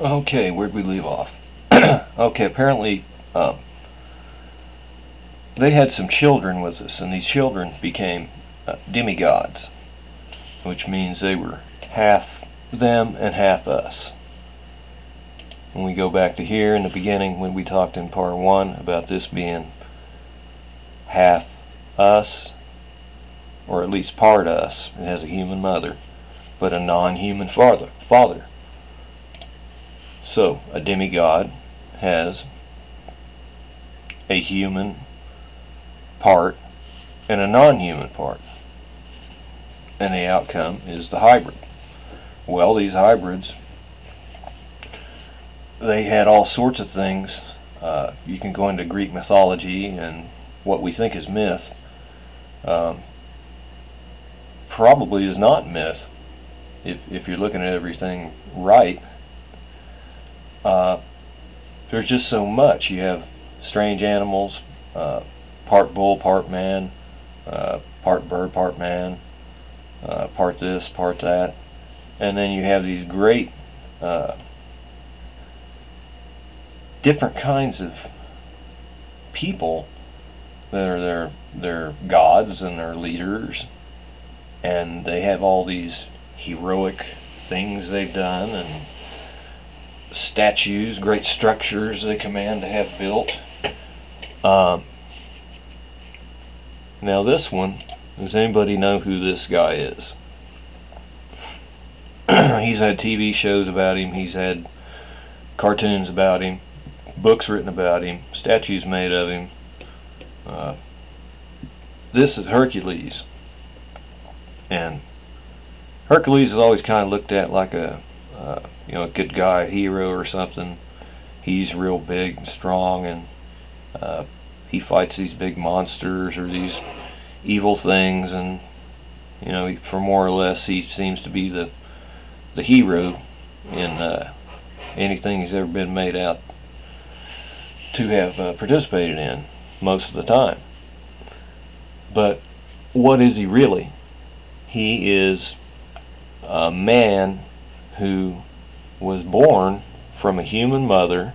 Okay, where'd we leave off? Okay, apparently they had some children with us, and these children became demigods, which means they were half them and half us. When we go back to here in the beginning, when we talked in part 1 about this being half us, or at least part us, it has a human mother, but a non-human father. So, a demigod has a human part and a non-human part, and the outcome is the hybrid. Well, these hybrids, they had all sorts of things. You can go into Greek mythology, and what we think is myth probably is not myth if you're looking at everything right. There's just so much. You have strange animals, part bull, part man, part bird, part man, part this, part that, and then you have these great different kinds of people that are their gods and their leaders, and they have all these heroic things they've done, and statues, great structures they command to have built. Now this one, does anybody know who this guy is? He's had TV shows about him, he's had cartoons about him, books written about him, statues made of him. This is Hercules, and Hercules is always kind of looked at like a a good guy, hero or something. He's real big and strong, and he fights these big monsters or these evil things, and for more or less he seems to be the hero in anything he's ever been made out to have participated in most of the time. But what is he really? He is a man who was born from a human mother,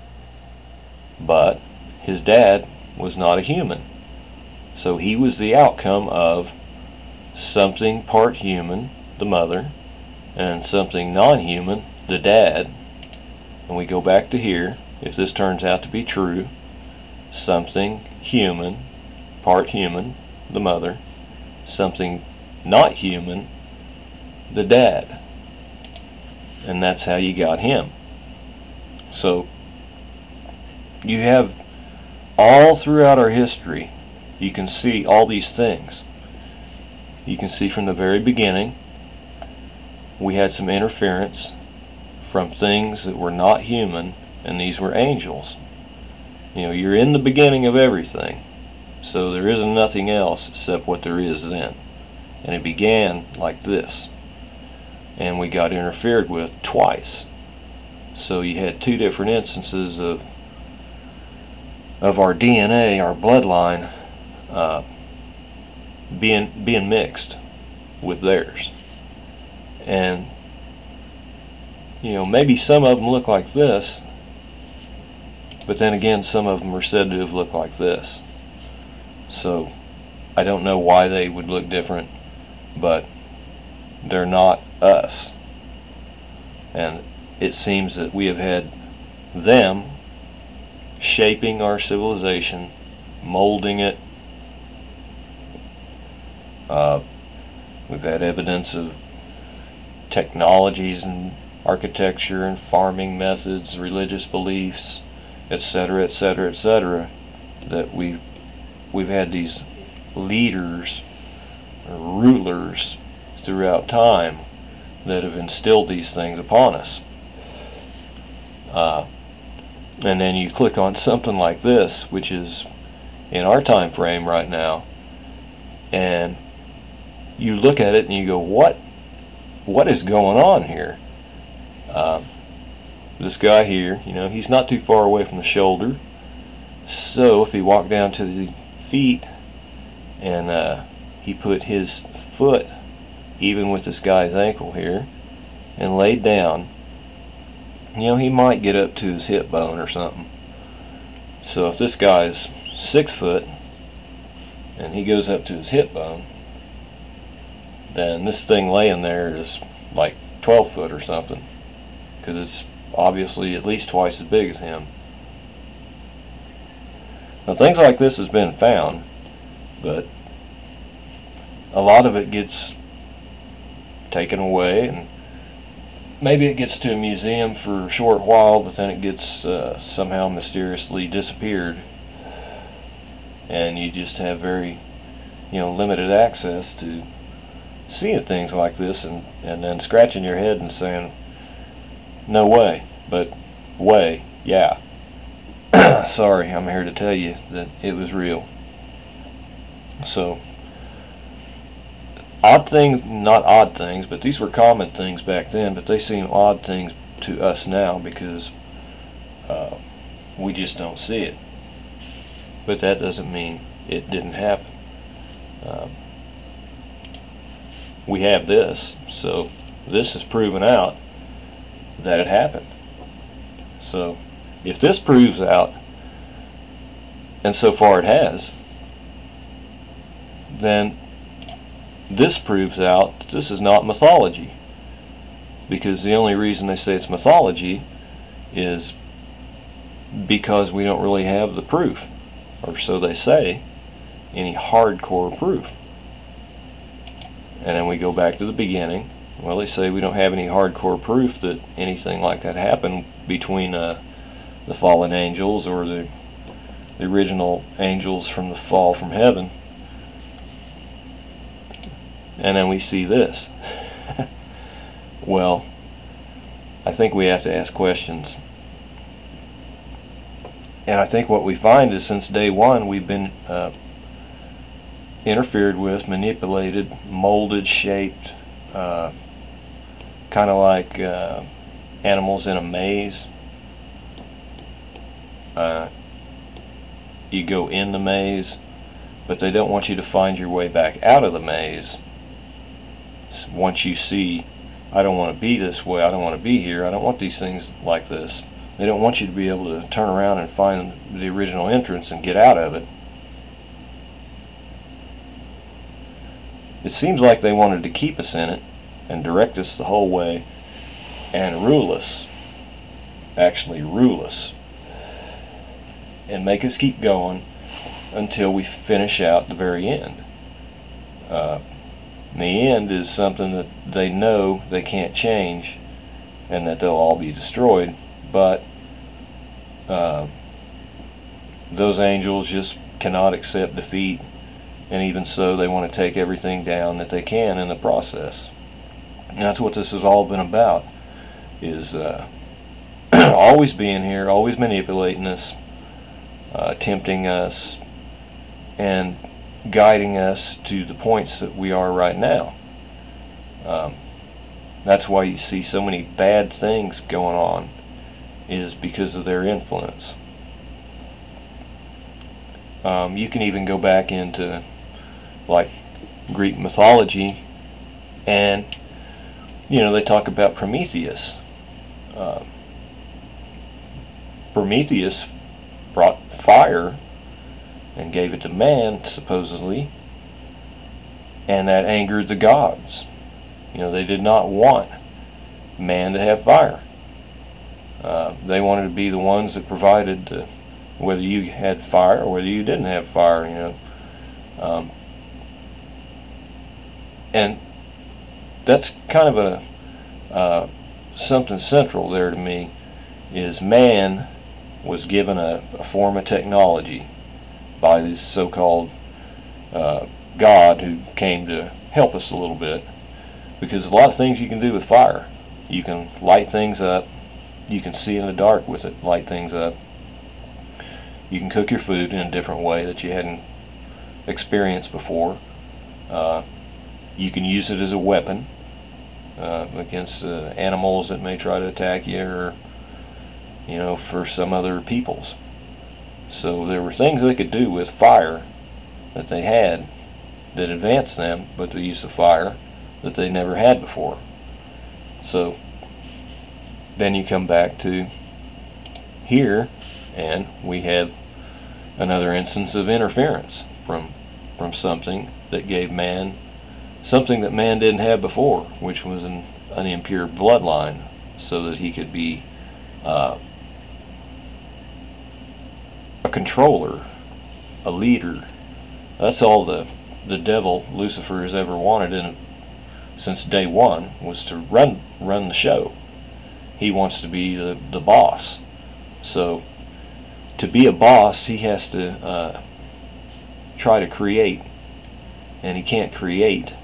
but his dad was not a human. So he was the outcome of something part human, the mother, and something non-human, the dad. And we go back to here, if this turns out to be true, something human, part human, the mother, something not human, the dad. And that's how you got him. So you have all throughout our history, you can see all these things. You can see from the very beginning we had some interference from things that were not human, and these were angels. You're in the beginning of everything, so there isn't nothing else except what there is then. And it began like this, and we got interfered with twice. So you had two different instances of our DNA, our bloodline, being mixed with theirs. And maybe some of them look like this, but then again some of them are said to have looked like this. So I don't know why they would look different, but they're not us. And it seems that we have had them shaping our civilization, molding it. We've had evidence of technologies and architecture and farming methods, religious beliefs, etc., etc., etc., that we've had these leaders, or rulers throughout time that have instilled these things upon us. And then you click on something like this, which is in our time frame right now, and you look at it and you go, what is going on here? This guy here, he's not too far away from the shoulder, so if he walked down to the feet and he put his foot even with this guy's ankle here and laid down, you know, he might get up to his hip bone or something. So if this guy's 6 foot and he goes up to his hip bone, then this thing laying there is like 12 foot or something, because it's obviously at least twice as big as him. Now things like this has been found, but a lot of it gets taken away, and maybe it gets to a museum for a short while, but then it gets somehow mysteriously disappeared, and you just have very, you know, limited access to seeing things like this, and then scratching your head and saying, no way, but way, yeah. Sorry, I'm here to tell you that it was real. So, odd things, not odd things, but these were common things back then, but they seem odd things to us now because we just don't see it. But that doesn't mean it didn't happen. We have this, so this is proven out that it happened. So if this proves out, and so far it has, then this proves out that this is not mythology, because the only reason they say it's mythology is because we don't really have the proof, or so they say, any hardcore proof. And then we go back to the beginning. Well, they say we don't have any hardcore proof that anything like that happened between the fallen angels or the original angels from the fall from heaven. And then we see this. Well, I think we have to ask questions. And I think what we find is since day one we've been interfered with, manipulated, molded, shaped, kind of like animals in a maze. You go in the maze, but they don't want you to find your way back out of the maze. Once you see, I don't want to be this way, I don't want to be here, I don't want these things like this. They don't want you to be able to turn around and find the original entrance and get out of it. It seems like they wanted to keep us in it and direct us the whole way and rule us, actually rule us, and make us keep going until we finish out the very end. The end is something that they know they can't change and that they'll all be destroyed, but those angels just cannot accept defeat, and even so they want to take everything down that they can in the process. And that's what this has all been about, is always being here, always manipulating us, tempting us, and guiding us to the points that we are right now. That's why you see so many bad things going on, is because of their influence. You can even go back into like Greek mythology, and you know, they talk about Prometheus. Prometheus brought fire and gave it to man, supposedly, and that angered the gods. You know, they did not want man to have fire. They wanted to be the ones that provided whether you had fire or whether you didn't have fire, you know. And that's kind of a something central there to me, is man was given a form of technology by this so-called God who came to help us a little bit, because a lot of things you can do with fire. You can light things up, you can see in the dark with it, light things up. You can cook your food in a different way that you hadn't experienced before. You can use it as a weapon against animals that may try to attack you, or you know, for some other peoples. So there were things they could do with fire that they had that advanced them, but the use of fire that they never had before. So then you come back to here, and we have another instance of interference from something that gave man something that man didn't have before, which was an impure bloodline, so that he could be a controller, a leader. That's all the devil, Lucifer, has ever wanted since day one, was to run the show. He wants to be the boss. So to be a boss, he has to try to create, and he can't create.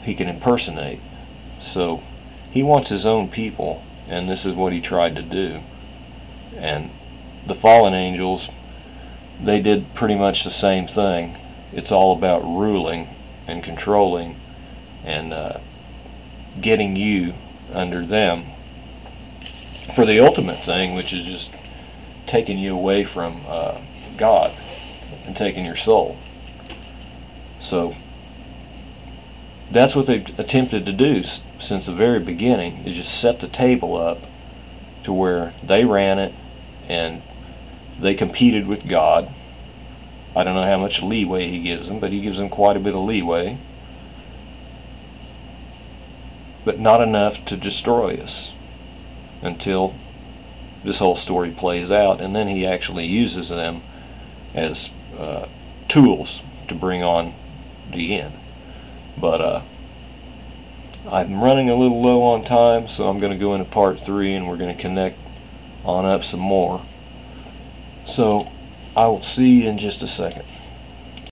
He can impersonate. So he wants his own people, and this is what he tried to do. And the fallen angels, they did pretty much the same thing. It's all about ruling and controlling and getting you under them for the ultimate thing, which is just taking you away from God and taking your soul. So that's what they've attempted to do since the very beginning, is just set the table up to where they ran it and they competed with God. I don't know how much leeway he gives them, but he gives them quite a bit of leeway, but not enough to destroy us until this whole story plays out, and then he actually uses them as tools to bring on the end. But I'm running a little low on time, so I'm going to go into part 3, and we're going to connect on up some more. So I will see you in just a second.